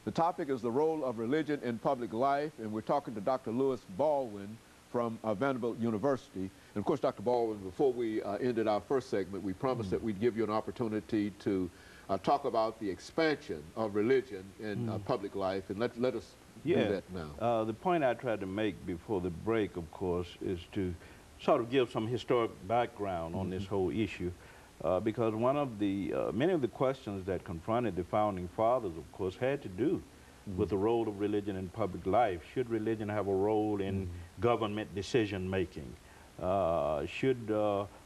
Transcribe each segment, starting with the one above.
The topic is the role of religion in public life, and we're talking to Dr. Louis Baldwin from Vanderbilt University. And of course, Dr. Baldwin, before we ended our first segment, we promised that we'd give you an opportunity to talk about the expansion of religion in public life, and let us do that now. The point I tried to make before the break, of course, is to sort of give some historic background on this whole issue, because one of the many of the questions that confronted the founding fathers, of course, had to do with the role of religion in public life. Should religion have a role in government decision making? Should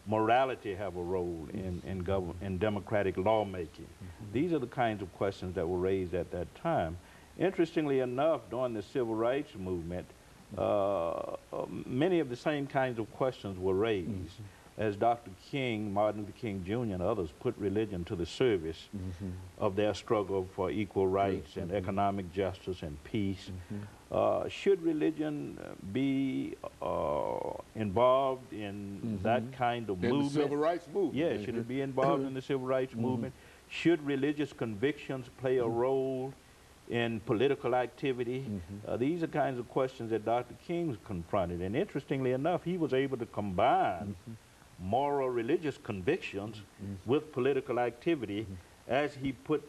morality have a role in democratic lawmaking? These are the kinds of questions that were raised at that time. Interestingly enough, during the civil rights movement, many of the same kinds of questions were raised as Dr. King, Martin Luther King Jr. and others put religion to the service of their struggle for equal rights and economic justice and peace. Should religion be involved in that kind of movement? The civil rights movement. Yeah, should it be involved in the civil rights movement? Should religious convictions play a role in political activity? These are kinds of questions that Dr. King confronted. And interestingly enough, he was able to combine moral religious convictions with political activity as he put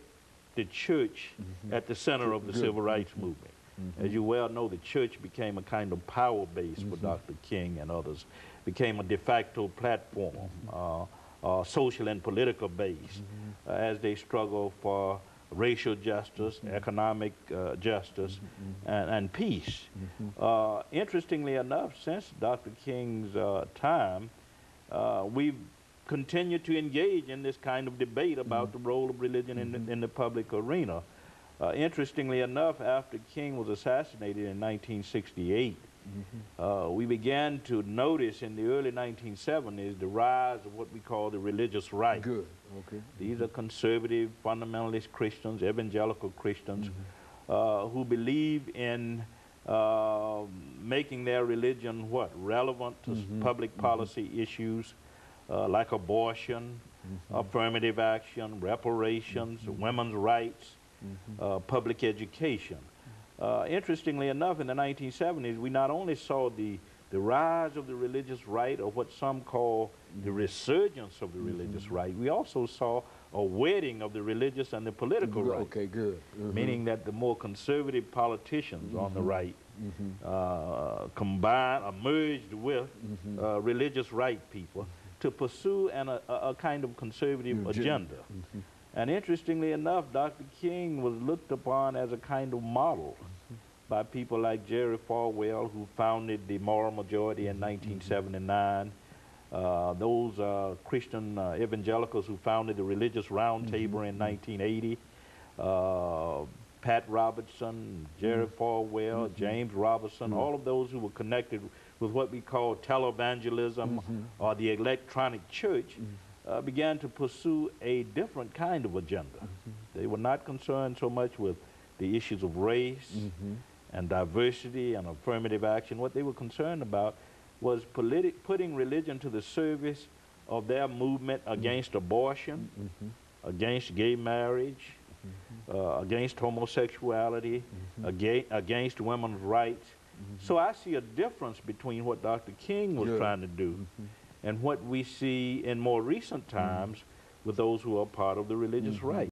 the church at the center of the civil rights movement. As you well know, the church became a kind of power base for Dr. King and others, became a de facto platform, social and political base, as they struggle for racial justice, economic justice, and peace. Interestingly enough, since Dr. King's time, we've continued to engage in this kind of debate about the role of religion in the public arena. Interestingly enough, after King was assassinated in 1968, we began to notice in the early 1970s the rise of what we call the religious right. These are conservative, fundamentalist Christians, evangelical Christians, who believe in making their religion relevant to public policy issues like abortion, affirmative action, reparations, women's rights, public education. Interestingly enough, in the 1970s, we not only saw the rise of the religious right, or what some call the resurgence of the religious right, we also saw a wedding of the religious and the political right. Meaning that the more conservative politicians on the right merged with religious right people to pursue a kind of conservative agenda. And interestingly enough, Dr. King was looked upon as a kind of model by people like Jerry Falwell, who founded the Moral Majority in 1979, those Christian evangelicals who founded the Religious Roundtable in 1980, Pat Robertson, Jerry Falwell, James Robertson, all of those who were connected with what we call televangelism or the electronic church, began to pursue a different kind of agenda. They were not concerned so much with the issues of race and diversity and affirmative action. What they were concerned about was putting religion to the service of their movement against abortion, against gay marriage, against homosexuality, against women's rights. So I see a difference between what Dr. King was trying to do and what we see in more recent times with those who are part of the religious right.